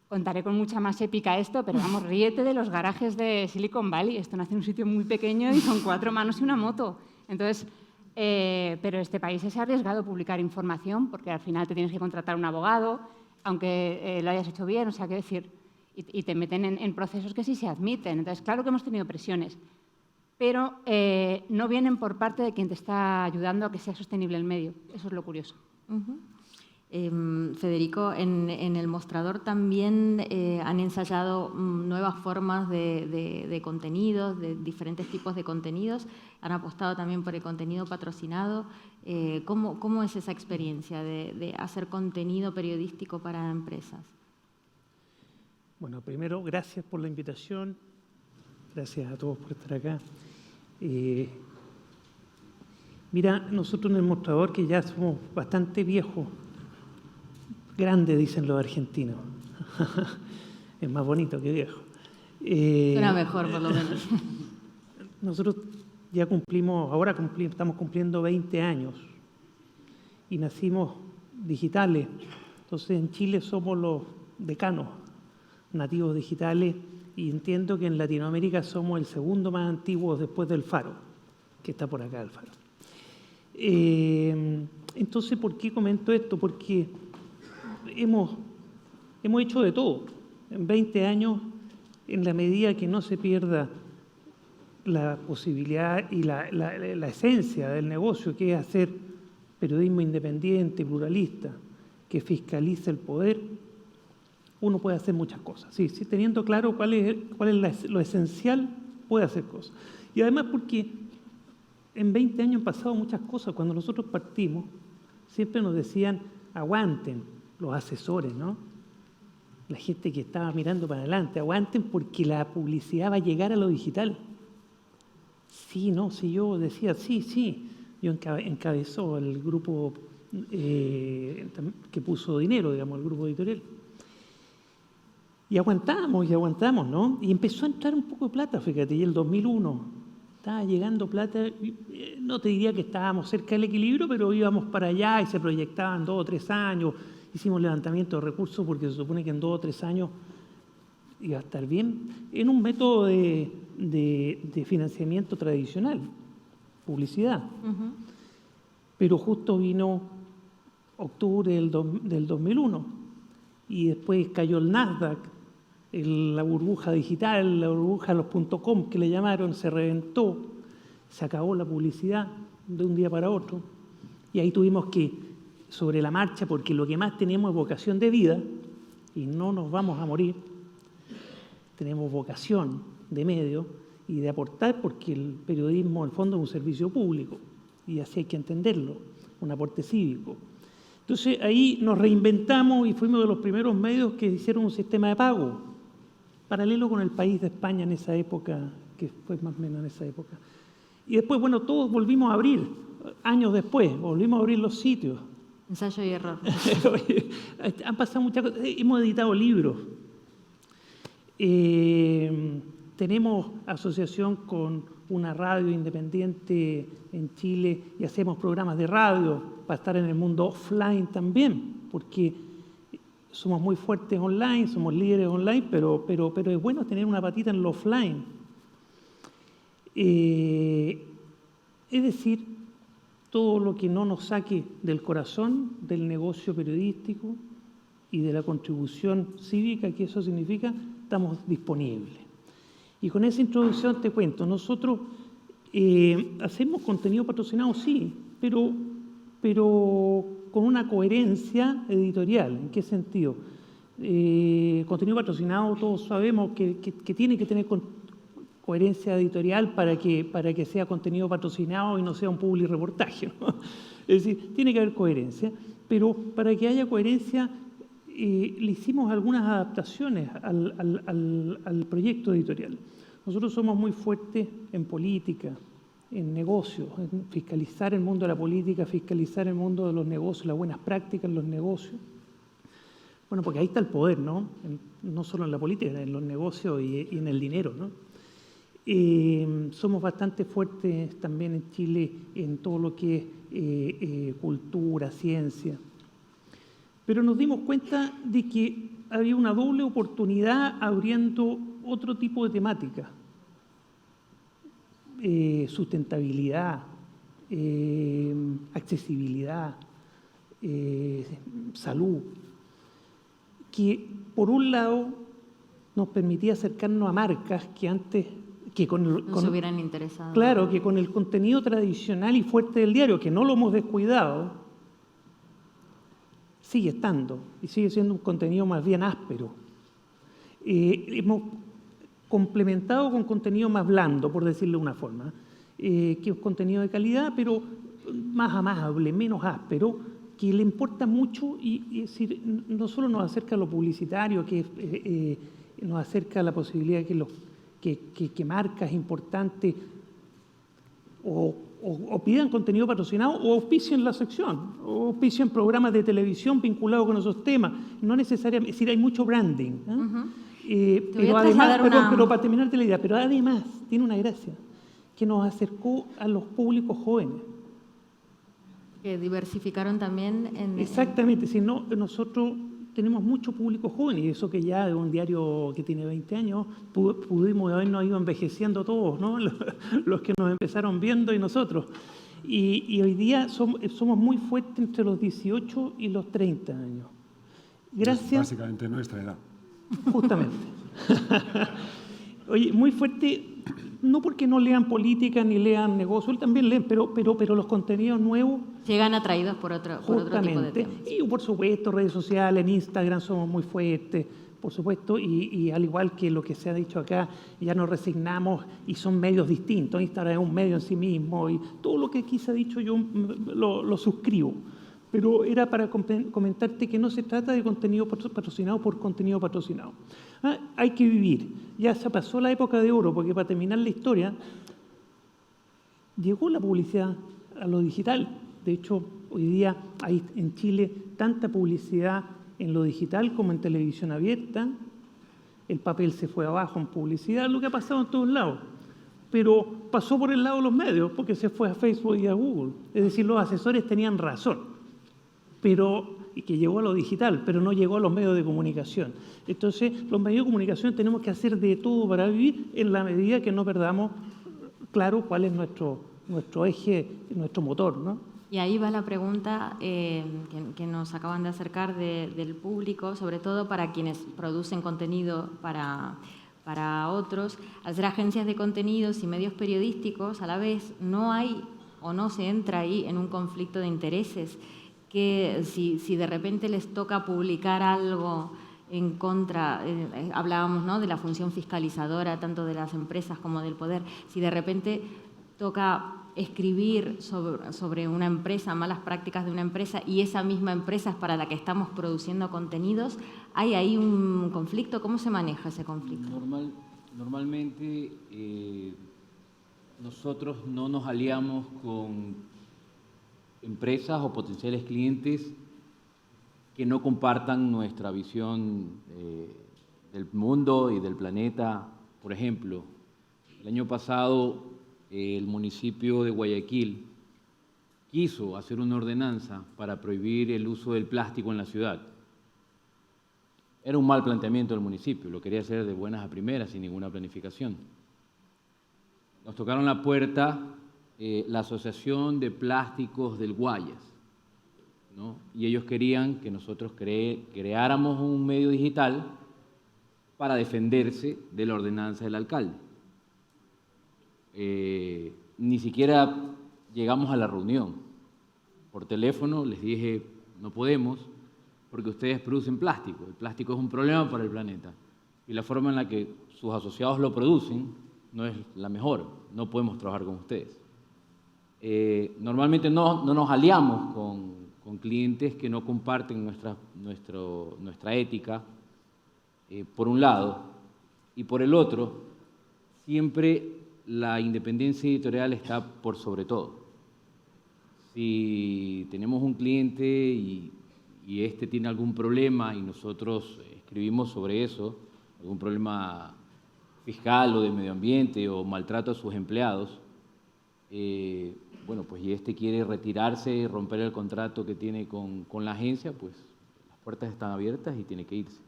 [SPEAKER 5] contaré con mucha más épica esto, pero vamos, ríete de los garajes de Silicon Valley. Esto nace en un sitio muy pequeño y con 4 manos y una moto. Entonces, pero este país es arriesgado publicar información porque al final te tienes que contratar un abogado, aunque lo hayas hecho bien, o sea, qué decir, y te meten en procesos que sí se admiten. Entonces, claro que hemos tenido presiones, pero no vienen por parte de quien te está ayudando a que sea sostenible el medio. Eso es lo curioso.
[SPEAKER 1] Federico, en el mostrador también han ensayado nuevas formas de contenidos, de diferentes tipos de contenidos. Han apostado también por el contenido patrocinado. ¿Cómo es esa experiencia de hacer contenido periodístico para empresas?
[SPEAKER 6] Bueno, primero, gracias por la invitación. Gracias a todos por estar acá. Mira, nosotros en el mostrador, que ya somos bastante viejos, grande, dicen los argentinos. Es más bonito que viejo.
[SPEAKER 1] Suena mejor, por lo menos.
[SPEAKER 6] Nosotros ya estamos cumpliendo 20 años y nacimos digitales. Entonces en Chile somos los decanos nativos digitales y entiendo que en Latinoamérica somos el segundo más antiguo después del Faro, que está por acá el Faro. Entonces, ¿por qué comento esto? Porque hemos hecho de todo. En 20 años, en la medida que no se pierda la posibilidad y la esencia del negocio, que es hacer periodismo independiente, pluralista, que fiscalice el poder, uno puede hacer muchas cosas. Sí, teniendo claro cuál es lo esencial, puede hacer cosas. Y además porque en 20 años han pasado muchas cosas. Cuando nosotros partimos, siempre nos decían, aguanten, los asesores, ¿no? La gente que estaba mirando para adelante, aguanten porque la publicidad va a llegar a lo digital. Sí, no, sí, yo decía, sí. Yo encabezó el grupo que puso dinero, digamos, el grupo editorial. Y aguantamos, ¿no? Y empezó a entrar un poco de plata, fíjate, y el 2001 estaba llegando plata, no te diría que estábamos cerca del equilibrio, pero íbamos para allá y se proyectaban 2 o 3 años, hicimos levantamiento de recursos porque se supone que en 2 o 3 años iba a estar bien, en un método de financiamiento tradicional, publicidad. Uh-huh. Pero justo vino octubre del 2001 y después cayó el Nasdaq, la burbuja digital, la burbuja de los .com que le llamaron, se reventó, se acabó la publicidad de un día para otro y ahí tuvimos que, sobre la marcha, porque lo que más tenemos es vocación de vida y no nos vamos a morir, tenemos vocación de medio y de aportar, porque el periodismo en el fondo es un servicio público y así hay que entenderlo, un aporte cívico. Entonces ahí nos reinventamos y fuimos de los primeros medios que hicieron un sistema de pago, paralelo con El País de España en esa época, que fue más o menos en esa época. Y después, bueno, todos volvimos a abrir, años después, volvimos a abrir los sitios.
[SPEAKER 1] Ensayo y error.
[SPEAKER 6] Han pasado muchas cosas, hemos editado libros. Tenemos asociación con una radio independiente en Chile y hacemos programas de radio para estar en el mundo offline también, porque somos muy fuertes online, somos líderes online, pero es bueno tener una patita en lo offline. Es decir, todo lo que no nos saque del corazón del negocio periodístico y de la contribución cívica que eso significa, estamos disponibles. Y con esa introducción te cuento, nosotros hacemos contenido patrocinado, sí, pero con una coherencia editorial. ¿En qué sentido? Contenido patrocinado, todos sabemos que tiene que tener coherencia editorial para que sea contenido patrocinado y no sea un public reportaje, ¿no? Es decir, tiene que haber coherencia, pero para que haya coherencia le hicimos algunas adaptaciones al proyecto editorial. Nosotros somos muy fuertes en política, en negocios, en fiscalizar el mundo de la política, fiscalizar el mundo de los negocios, las buenas prácticas en los negocios. Bueno, porque ahí está el poder, ¿no? No solo en la política, en los negocios y en el dinero, ¿no? Somos bastante fuertes también en Chile en todo lo que es cultura, ciencia. Pero nos dimos cuenta de que había una doble oportunidad abriendo otro tipo de temática. Sustentabilidad, accesibilidad, salud, que por un lado nos permitía acercarnos a marcas que antes
[SPEAKER 1] no se hubieran interesado.
[SPEAKER 6] Claro, que con el contenido tradicional y fuerte del diario, que no lo hemos descuidado, sigue estando y sigue siendo un contenido más bien áspero. Hemos complementado con contenido más blando, por decirlo de una forma, que es contenido de calidad, pero más amable, menos áspero, que le importa mucho y es decir, no solo nos acerca a lo publicitario, que nos acerca a la posibilidad de que marcas importantes o pidan contenido patrocinado o auspicien la sección, o auspicien programas de televisión vinculados con esos temas. No necesariamente, es decir, hay mucho branding. Uh-huh. Pero además, pero para terminarte la idea, pero además tiene una gracia, que nos acercó a los públicos jóvenes.
[SPEAKER 1] Que diversificaron también en...
[SPEAKER 6] Exactamente, si no, nosotros tenemos mucho público joven y eso que ya es un diario que tiene 20 años, pudimos habernos ido envejeciendo todos, ¿no? Los que nos empezaron viendo y nosotros. Y hoy día somos muy fuertes entre los 18 y los 30 años. Gracias.
[SPEAKER 2] Es básicamente nuestra edad.
[SPEAKER 6] Justamente. Oye, muy fuerte, no porque no lean política ni lean negocio, también leen, pero los contenidos nuevos...
[SPEAKER 1] Llegan atraídos por otro tipo de temas.
[SPEAKER 6] Y por supuesto, redes sociales, en Instagram somos muy fuertes, por supuesto, y al igual que lo que se ha dicho acá, ya nos resignamos y son medios distintos. Instagram es un medio en sí mismo y todo lo que aquí se ha dicho yo lo suscribo. Pero era para comentarte que no se trata de contenido patrocinado por contenido patrocinado. Hay que vivir. Ya se pasó la época de oro, porque para terminar la historia, llegó la publicidad a lo digital. De hecho, hoy día hay en Chile tanta publicidad en lo digital como en televisión abierta. El papel se fue abajo en publicidad, lo que ha pasado en todos lados. Pero pasó por el lado de los medios, porque se fue a Facebook y a Google. Es decir, los asesores tenían razón. Y que llegó a lo digital, pero no llegó a los medios de comunicación. Entonces, los medios de comunicación tenemos que hacer de todo para vivir en la medida que no perdamos claro cuál es nuestro eje, nuestro motor, ¿no?
[SPEAKER 1] Y ahí va la pregunta que nos acaban de acercar del público, sobre todo para quienes producen contenido para otros. Al ser agencias de contenidos y medios periodísticos, a la vez no hay o no se entra ahí en un conflicto de intereses, que si de repente les toca publicar algo en contra, hablábamos, ¿no?, de la función fiscalizadora tanto de las empresas como del poder, si de repente toca escribir sobre una empresa, malas prácticas de una empresa, y esa misma empresa es para la que estamos produciendo contenidos, ¿hay ahí un conflicto? ¿Cómo se maneja ese conflicto?
[SPEAKER 3] Normalmente nosotros no nos aliamos con empresas o potenciales clientes que no compartan nuestra visión del mundo y del planeta. Por ejemplo, el año pasado el municipio de Guayaquil quiso hacer una ordenanza para prohibir el uso del plástico en la ciudad. Era un mal planteamiento del municipio, lo quería hacer de buenas a primeras, sin ninguna planificación. Nos tocaron la puerta la Asociación de Plásticos del Guayas, ¿no? Y ellos querían que nosotros creáramos un medio digital para defenderse de la ordenanza del alcalde. Ni siquiera llegamos a la reunión. Por teléfono les dije, no podemos porque ustedes producen plástico. El plástico es un problema para el planeta y la forma en la que sus asociados lo producen no es la mejor. No podemos trabajar con ustedes. Normalmente no nos aliamos con clientes que no comparten nuestra ética, por un lado, y por el otro, siempre la independencia editorial está por sobre todo. Si tenemos un cliente y este tiene algún problema y nosotros escribimos sobre eso, algún problema fiscal o de medio ambiente o maltrato a sus empleados, bueno, pues y este quiere retirarse y romper el contrato que tiene con la agencia, pues las puertas están abiertas y tiene que irse.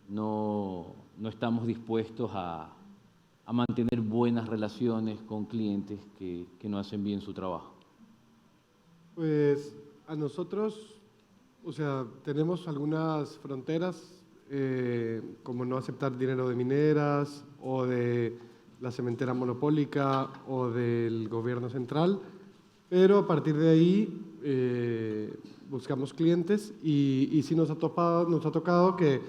[SPEAKER 3] No estamos dispuestos a mantener buenas relaciones con clientes que no hacen bien su trabajo.
[SPEAKER 4] Pues a nosotros, o sea, tenemos algunas fronteras, como no aceptar dinero de mineras o de la cementera monopólica o del gobierno central, pero a partir de ahí buscamos clientes y sí nos ha tocado que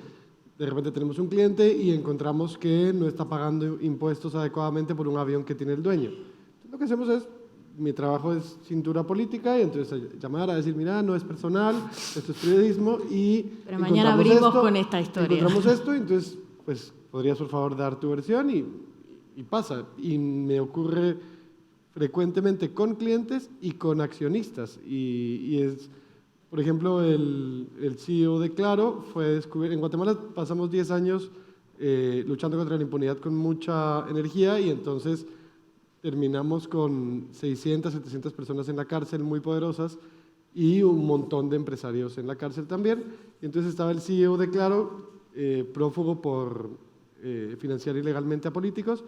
[SPEAKER 4] de repente tenemos un cliente y encontramos que no está pagando impuestos adecuadamente por un avión que tiene el dueño. Entonces, lo que hacemos es, mi trabajo es cintura política y entonces llamar a decir, mira, no es personal, esto es periodismo y
[SPEAKER 1] pero mañana abrimos con esta historia.
[SPEAKER 4] Encontramos esto y entonces, pues, podrías por favor dar tu versión y pasa. Y me ocurre frecuentemente con clientes y con accionistas. Y es, por ejemplo, el CEO de Claro fue descubierto. En Guatemala pasamos 10 años luchando contra la impunidad con mucha energía y entonces terminamos con 600, 700 personas en la cárcel muy poderosas y un montón de empresarios en la cárcel también. Y entonces estaba el CEO de Claro, prófugo por financiar ilegalmente a políticos,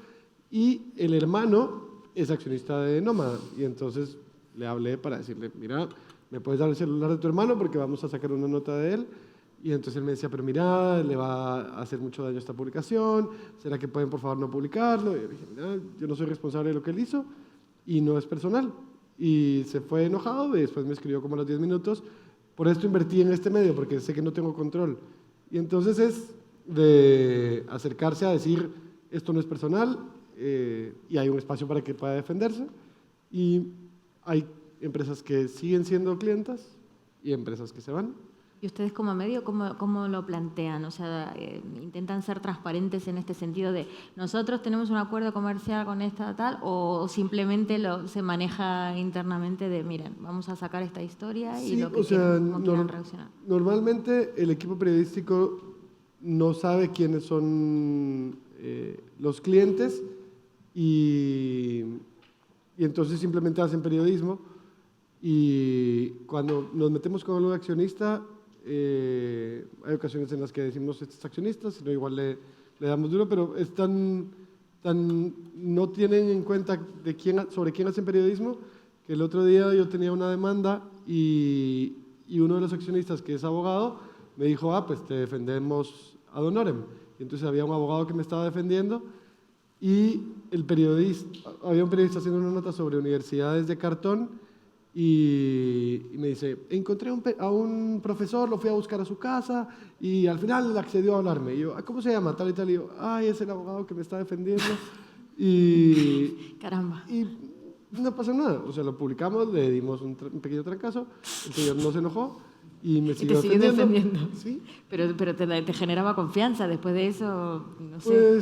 [SPEAKER 4] y el hermano es accionista de Nómada. Y entonces le hablé para decirle, mira, ¿me puedes dar el celular de tu hermano porque vamos a sacar una nota de él? Y entonces él me decía, pero mira, le va a hacer mucho daño esta publicación, ¿será que pueden por favor no publicarlo? Y yo dije, mira, yo no soy responsable de lo que él hizo y no es personal. Y se fue enojado y después me escribió como a los 10 minutos, por esto invertí en este medio porque sé que no tengo control. Y entonces es de acercarse a decir, esto no es personal y hay un espacio para que pueda defenderse. Y hay empresas que siguen siendo clientas y empresas que se van.
[SPEAKER 1] ¿Y ustedes como medio cómo lo plantean? O sea, ¿intentan ser transparentes en este sentido de nosotros tenemos un acuerdo comercial con esta tal o simplemente se maneja internamente de, miren, vamos a sacar esta historia y
[SPEAKER 4] Sí,
[SPEAKER 1] lo que quieran reaccionar?
[SPEAKER 4] Normalmente el equipo periodístico no sabe quiénes son los clientes y entonces simplemente hacen periodismo y cuando nos metemos con algún accionista hay ocasiones en las que decimos estos accionistas, sino igual le damos duro, pero no tienen en cuenta sobre quién hacen periodismo, que el otro día yo tenía una demanda y uno de los accionistas, que es abogado, me dijo, pues te defendemos ad honorem. Y entonces había un abogado que me estaba defendiendo y había un periodista haciendo una nota sobre universidades de cartón y me dice, encontré a un profesor, lo fui a buscar a su casa y al final accedió a hablarme. Y yo, ¿cómo se llama? Tal y tal. Y yo, es el abogado que me está defendiendo.
[SPEAKER 1] Caramba.
[SPEAKER 4] Y no pasó nada. O sea, lo publicamos, le dimos un pequeño trancazo, el señor no se enojó y me siguió defendiendo. ¿Sí?
[SPEAKER 1] Pero te generaba confianza después de eso, no sé.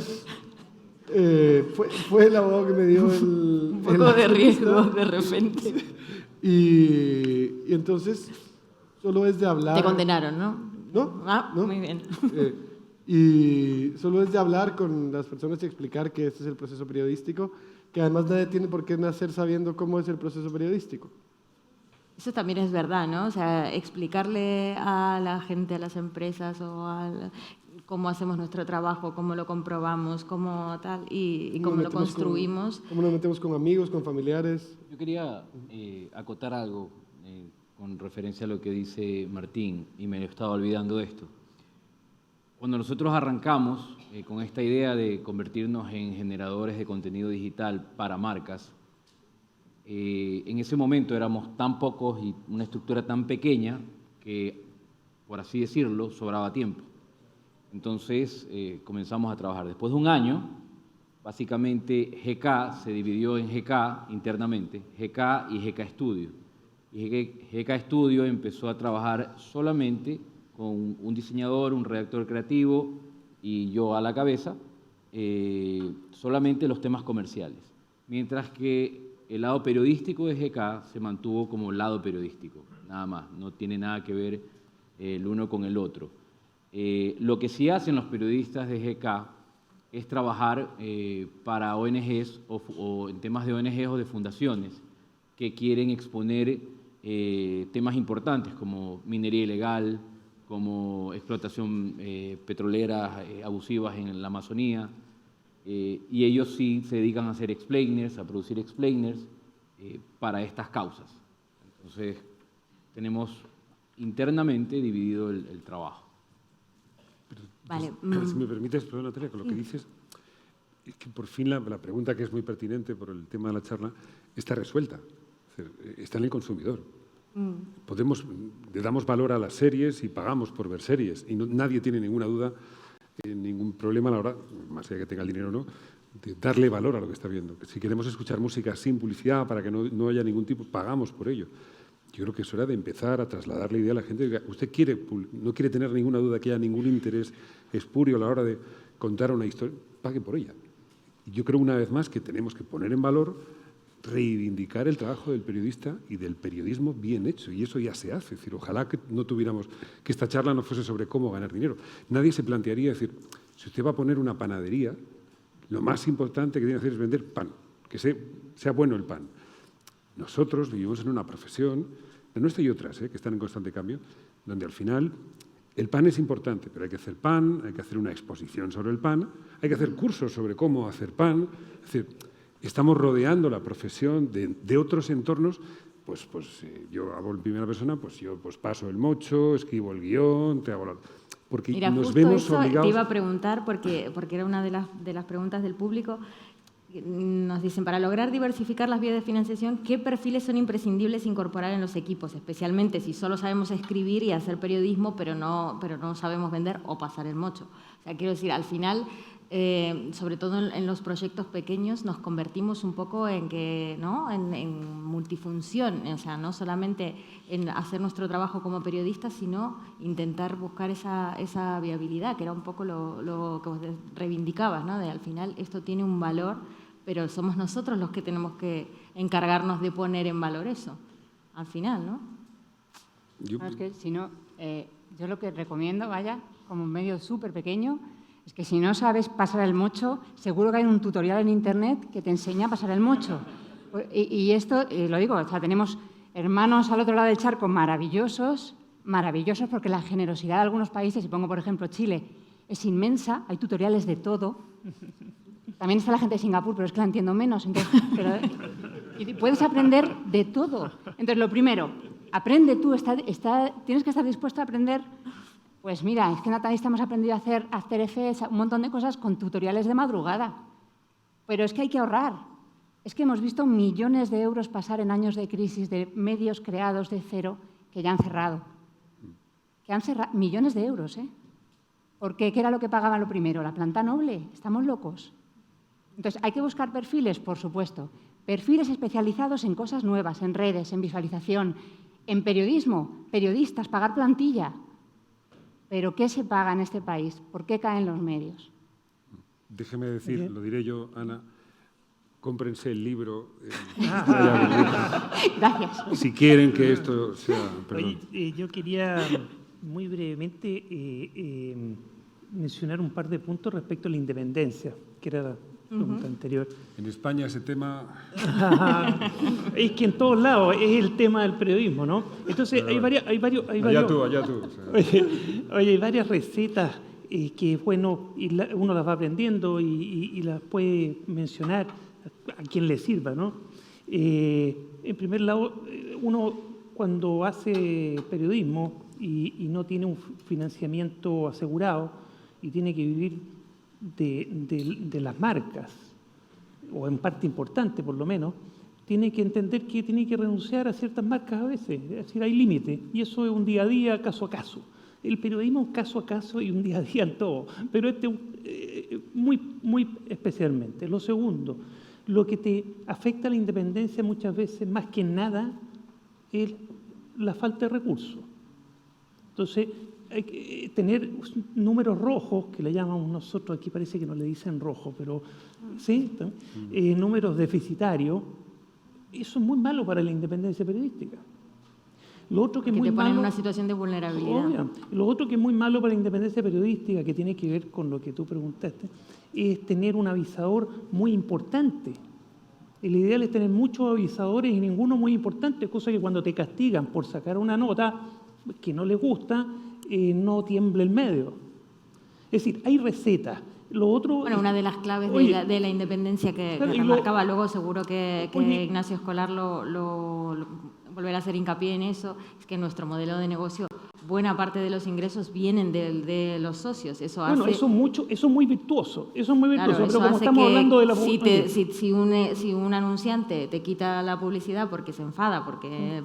[SPEAKER 4] Pues fue el abogado que me dio
[SPEAKER 1] un poco de riesgo de repente.
[SPEAKER 4] Y entonces solo es de hablar.
[SPEAKER 1] Te condenaron, ¿no?
[SPEAKER 4] No.
[SPEAKER 1] Muy bien.
[SPEAKER 4] Y solo es de hablar con las personas y explicar que este es el proceso periodístico, que además nadie tiene por qué nacer sabiendo cómo es el proceso periodístico.
[SPEAKER 1] Eso también es verdad, ¿no? O sea, explicarle a la gente, a las empresas cómo hacemos nuestro trabajo, cómo lo comprobamos, cómo tal y cómo lo construimos.
[SPEAKER 4] Cómo nos metemos con amigos, con familiares.
[SPEAKER 3] Yo quería acotar algo con referencia a lo que dice Martín y me estaba olvidando de esto. Cuando nosotros arrancamos con esta idea de convertirnos en generadores de contenido digital para marcas, en ese momento éramos tan pocos y una estructura tan pequeña que, por así decirlo, sobraba tiempo. Entonces comenzamos a trabajar. Después de un año, básicamente GK se dividió en GK internamente, GK y GK Studio. Y GK Studio empezó a trabajar solamente con un diseñador, un redactor creativo y yo a la cabeza, solamente los temas comerciales. Mientras que el lado periodístico de GK se mantuvo como lado periodístico, nada más, no tiene nada que ver el uno con el otro. Lo que sí hacen los periodistas de GK es trabajar para ONGs o en temas de ONGs o de fundaciones que quieren exponer temas importantes como minería ilegal, como explotación petrolera abusivas en la Amazonía, y ellos sí se dedican a hacer explainers, a producir explainers para estas causas. Entonces, tenemos internamente dividido el trabajo.
[SPEAKER 1] Vale.
[SPEAKER 2] Si me permites, perdón, Natalia, con lo que dices, es que por fin la pregunta que es muy pertinente por el tema de la charla está resuelta. Es decir, está en el consumidor. Le damos valor a las series y pagamos por ver series y nadie tiene ninguna duda, ningún problema a la hora, más allá que tenga el dinero o no, de darle valor a lo que está viendo. Si queremos escuchar música sin publicidad para que no haya ningún tipo, pagamos por ello. Yo creo que es hora de empezar a trasladar la idea a la gente de que usted no quiere tener ninguna duda que haya ningún interés espurio a la hora de contar una historia, pague por ella. Y yo creo una vez más que tenemos que poner en valor, reivindicar el trabajo del periodista y del periodismo bien hecho, y eso ya se hace. Es decir, ojalá que no tuviéramos, que esta charla no fuese sobre cómo ganar dinero. Nadie se plantearía decir, si usted va a poner una panadería, lo más importante que tiene que hacer es vender pan. que sea bueno el pan. Nosotros vivimos en una profesión, la nuestra y otras, que están en constante cambio, donde al final el pan es importante, pero hay que hacer pan, hay que hacer una exposición sobre el pan, hay que hacer cursos sobre cómo hacer pan. Es decir, estamos rodeando la profesión de otros entornos. Pues yo hago en primera persona, yo paso el mocho, escribo el guión, te hago la... Porque
[SPEAKER 1] mira,
[SPEAKER 2] nos
[SPEAKER 1] justo
[SPEAKER 2] vemos
[SPEAKER 1] eso
[SPEAKER 2] obligados...
[SPEAKER 1] te iba a preguntar, porque era una de las preguntas del público. Nos dicen, para lograr diversificar las vías de financiación, ¿qué perfiles son imprescindibles incorporar en los equipos? Especialmente si solo sabemos escribir y hacer periodismo, pero no sabemos vender o pasar el mocho. O sea, quiero decir, al final, sobre todo en los proyectos pequeños, nos convertimos un poco en multifunción. O sea, no solamente en hacer nuestro trabajo como periodistas, sino intentar buscar esa viabilidad, que era un poco lo que vos reivindicabas, ¿no? De al final esto tiene un valor, pero somos nosotros los que tenemos que encargarnos de poner en valor eso, al final, ¿no?
[SPEAKER 5] Es que si no, yo lo que recomiendo, como un medio súper pequeño, es que si no sabes pasar el mocho, seguro que hay un tutorial en Internet que te enseña a pasar el mocho. Y esto, lo digo, o sea, tenemos hermanos al otro lado del charco maravillosos porque la generosidad de algunos países, y pongo por ejemplo Chile, es inmensa, hay tutoriales de todo. También está la gente de Singapur, pero es que la entiendo menos. Entonces, y puedes aprender de todo. Entonces, lo primero, aprende tú, tienes que estar dispuesto a aprender. Pues mira, es que en Natalista hemos aprendido a hacer After Effects, un montón de cosas con tutoriales de madrugada. Pero es que hay que ahorrar. Es que hemos visto millones de euros pasar en años de crisis de medios creados de cero que ya han cerrado. Millones de euros, ¿eh? Porque ¿qué era lo que pagaban lo primero? La planta noble. Estamos locos. Entonces, hay que buscar perfiles, por supuesto. Perfiles especializados en cosas nuevas, en redes, en visualización, en periodismo, periodistas, pagar plantilla. Pero ¿qué se paga en este país? ¿Por qué caen los medios?
[SPEAKER 2] Déjeme decir, lo diré yo, Ana, cómprense el libro.
[SPEAKER 5] Gracias.
[SPEAKER 2] Si quieren que esto sea...
[SPEAKER 6] Oye, yo quería muy brevemente mencionar un par de puntos respecto a la independencia, que era la pregunta anterior.
[SPEAKER 2] En España ese tema...
[SPEAKER 6] Es que en todos lados es el tema del periodismo, ¿no? Entonces hay varios...
[SPEAKER 2] Allá tú. O sea.
[SPEAKER 6] Oye, hay varias recetas que, bueno, uno las va aprendiendo y las puede mencionar a quien le sirva, ¿no? En primer lado, uno cuando hace periodismo y no tiene un financiamiento asegurado y tiene que vivir de las marcas, o en parte importante por lo menos, tiene que entender que tiene que renunciar a ciertas marcas a veces, es decir, hay límite, y eso es un día a día, caso a caso. El periodismo es caso a caso y un día a día en todo, pero muy especialmente. Lo segundo, lo que te afecta a la independencia muchas veces, más que nada, es la falta de recursos. Entonces, hay que tener números rojos, que le llamamos nosotros, aquí parece que no le dicen rojo, pero sí, números deficitarios, eso es muy malo para la independencia periodística. Lo otro que es muy
[SPEAKER 1] te ponen
[SPEAKER 6] malo,
[SPEAKER 1] en una situación de vulnerabilidad.
[SPEAKER 6] Lo otro que es muy malo para la independencia periodística, que tiene que ver con lo que tú preguntaste, es tener un avisador muy importante. El ideal es tener muchos avisadores y ninguno muy importante, cosa que cuando te castigan por sacar una nota que no les gusta, no tiemble el medio. Es decir, hay recetas. Lo otro
[SPEAKER 1] bueno, una de las claves de la independencia que remarcaba, luego seguro que Ignacio Escolar lo volverá a hacer hincapié en eso, es que nuestro modelo de negocio, buena parte de los ingresos vienen de los socios. Eso hace,
[SPEAKER 6] eso es muy virtuoso,
[SPEAKER 1] claro,
[SPEAKER 6] pero
[SPEAKER 1] eso
[SPEAKER 6] como
[SPEAKER 1] hace
[SPEAKER 6] estamos hablando de la
[SPEAKER 1] si un anunciante te quita la publicidad porque se enfada, porque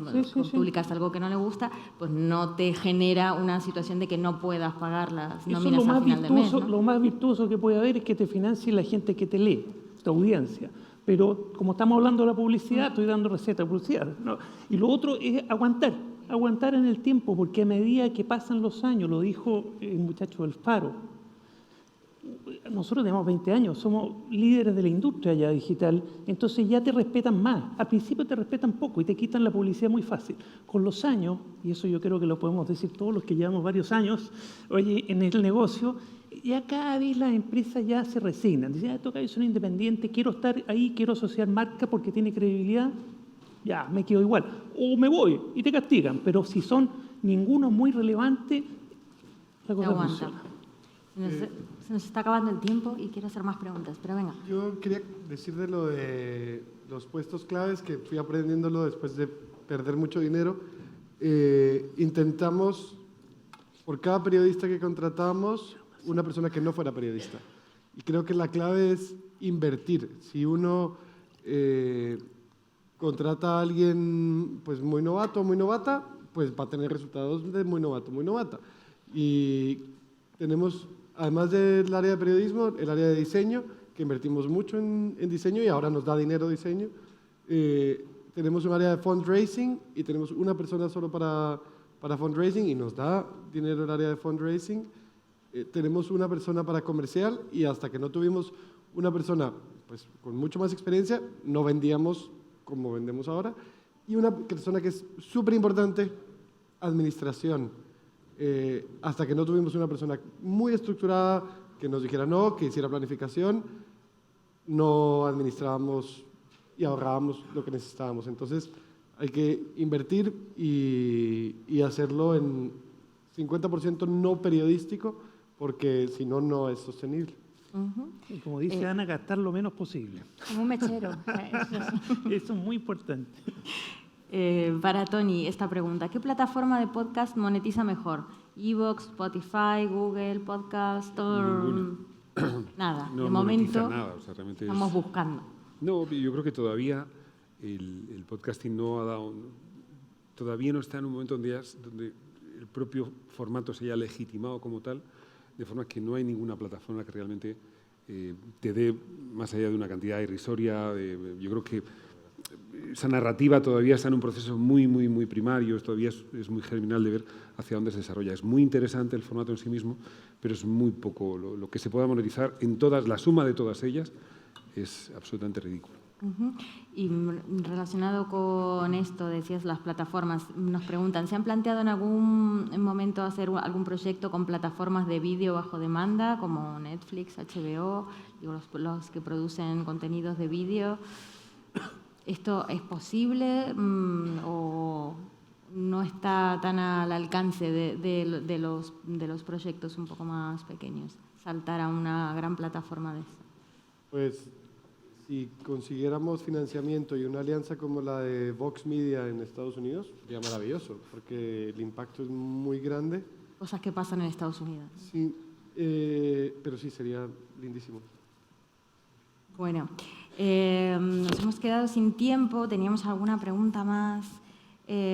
[SPEAKER 1] publicas algo que no le gusta, pues no te genera una situación de que no puedas pagar las nóminas al final del mes, ¿no?
[SPEAKER 6] Lo más virtuoso que puede haber es que te financie la gente que te lee, tu audiencia. Pero como estamos hablando de la publicidad, estoy dando recetas de publicidad, ¿no? Y lo otro es aguantar en el tiempo, porque a medida que pasan los años, lo dijo el muchacho del Faro, nosotros tenemos 20 años, somos líderes de la industria ya digital, entonces ya te respetan más. Al principio te respetan poco y te quitan la publicidad muy fácil. Con los años, y eso yo creo que lo podemos decir todos los que llevamos varios años, oye, en el negocio, ya cada vez las empresas ya se resignan. Dicen, estos gallos son independientes, quiero estar ahí, quiero asociar marca porque tiene credibilidad, ya, me quedo igual. O me voy y te castigan, pero si son ninguno muy relevante, la cosa
[SPEAKER 1] Aguanta.
[SPEAKER 6] funciona.
[SPEAKER 1] Se nos está acabando el tiempo y quiero hacer más preguntas, pero venga.
[SPEAKER 4] Yo quería decir de lo de los puestos claves, que fui aprendiéndolo después de perder mucho dinero. Intentamos, por cada periodista que contratábamos, una persona que no fuera periodista. Y creo que la clave es invertir. Si uno contrata a alguien pues, muy novato o muy novata, pues va a tener resultados de muy novato, muy novata. Y tenemos, además del área de periodismo, el área de diseño, que invertimos mucho en diseño y ahora nos da dinero diseño. Tenemos un área de fundraising y tenemos una persona solo para fundraising y nos da dinero el área de fundraising. Tenemos una persona para comercial y hasta que no tuvimos una persona pues, con mucho más experiencia, no vendíamos como vendemos ahora. Y una persona que es súper importante, administración. Hasta que no tuvimos una persona muy estructurada que nos dijera no, que hiciera planificación, no administrábamos y ahorrábamos lo que necesitábamos. Entonces hay que invertir y hacerlo en 50% no periodístico, porque si no, no es sostenible.
[SPEAKER 6] Y como dice Ana, gastar lo menos posible.
[SPEAKER 5] Como un mechero.
[SPEAKER 6] Eso es muy importante.
[SPEAKER 1] Para Tony, esta pregunta. ¿Qué plataforma de podcast monetiza mejor? ¿Evox, Spotify, Google, Podcast? Nada,
[SPEAKER 2] No
[SPEAKER 1] de
[SPEAKER 2] monetiza
[SPEAKER 1] momento
[SPEAKER 2] nada, o sea, realmente
[SPEAKER 1] estamos buscando.
[SPEAKER 2] No, yo creo que todavía el podcasting no ha dado... Todavía no está en un momento donde el propio formato se haya legitimado como tal, de forma que no hay ninguna plataforma que realmente te dé más allá de una cantidad irrisoria. Yo creo que esa narrativa todavía está en un proceso muy, muy, muy primario, todavía es muy germinal de ver hacia dónde se desarrolla. Es muy interesante el formato en sí mismo, pero es muy poco lo que se pueda monetizar en todas, la suma de todas ellas es absolutamente ridículo.
[SPEAKER 1] Y relacionado con esto, decías las plataformas, nos preguntan, ¿se han planteado en algún momento hacer algún proyecto con plataformas de vídeo bajo demanda, como Netflix, HBO, digo, los que producen contenidos de vídeo? ¿Esto es posible o no está tan al alcance de los proyectos un poco más pequeños, saltar a una gran plataforma de eso?
[SPEAKER 4] Pues si consiguiéramos financiamiento y una alianza como la de Vox Media en Estados Unidos, sería maravilloso, porque el impacto es muy grande.
[SPEAKER 1] Cosas que pasan en Estados Unidos.
[SPEAKER 4] Sí, pero sí, sería lindísimo.
[SPEAKER 1] Bueno, nos hemos quedado sin tiempo. ¿Teníamos alguna pregunta más?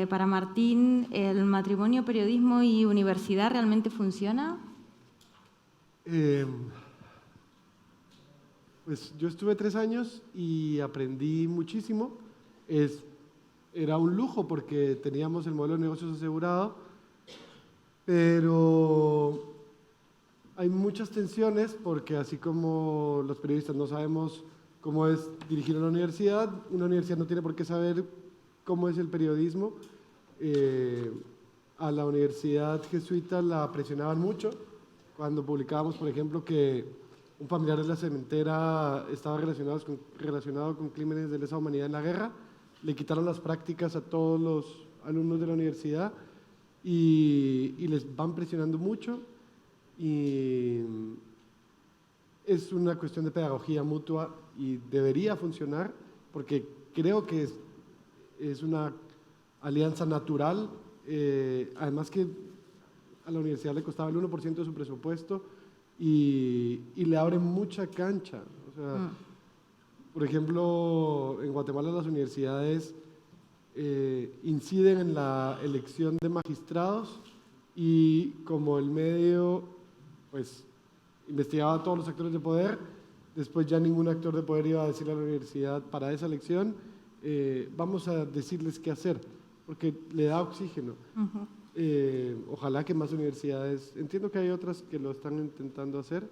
[SPEAKER 1] Para Martín, ¿el matrimonio, periodismo y universidad realmente funciona?
[SPEAKER 4] Pues yo estuve 3 años y aprendí muchísimo. Era un lujo porque teníamos el modelo de negocios asegurado, pero hay muchas tensiones porque así como los periodistas no sabemos cómo es dirigir una universidad no tiene por qué saber cómo es el periodismo. A la universidad jesuita la presionaban mucho cuando publicábamos, por ejemplo, que un familiar de la cementera estaba relacionado con crímenes de lesa humanidad en la guerra. Le quitaron las prácticas a todos los alumnos de la universidad y les van presionando mucho. Y es una cuestión de pedagogía mutua y debería funcionar porque creo que es una alianza natural. Además que a la universidad le costaba el 1% de su presupuesto y le abre mucha cancha. O sea, por ejemplo, en Guatemala las universidades inciden en la elección de magistrados y como el medio pues investigaba a todos los actores de poder, después ya ningún actor de poder iba a decirle a la universidad para esa elección vamos a decirles qué hacer, porque le da oxígeno. Ojalá que más universidades, entiendo que hay otras que lo están intentando hacer,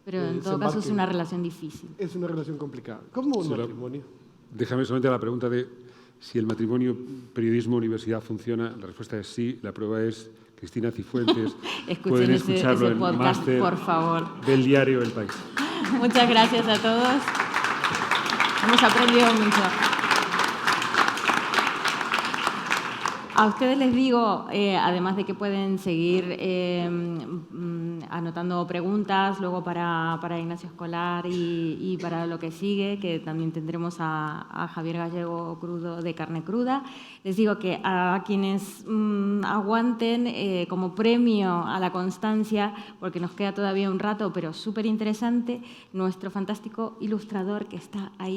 [SPEAKER 1] Pero en
[SPEAKER 4] se
[SPEAKER 1] todo caso es
[SPEAKER 4] embarquen.
[SPEAKER 1] una relación difícil.
[SPEAKER 4] Es una relación complicada, como un
[SPEAKER 2] Solo-
[SPEAKER 4] matrimonio.
[SPEAKER 2] Déjame solamente la pregunta de si el matrimonio periodismo-universidad funciona. La respuesta es sí. La prueba es Cristina Cifuentes.
[SPEAKER 1] Escuchen
[SPEAKER 2] Pueden
[SPEAKER 1] ese
[SPEAKER 2] escucharlo en
[SPEAKER 1] podcast,
[SPEAKER 2] máster
[SPEAKER 1] por favor.
[SPEAKER 2] del diario El País.
[SPEAKER 1] Muchas gracias a todos. Hemos aprendido mucho. A ustedes les digo, además de que pueden seguir anotando preguntas luego para Ignacio Escolar y para lo que sigue, que también tendremos a Javier Gallego Crudo de Carne Cruda, les digo que a quienes aguanten como premio a la constancia, porque nos queda todavía un rato, pero súper interesante, nuestro fantástico ilustrador que está ahí.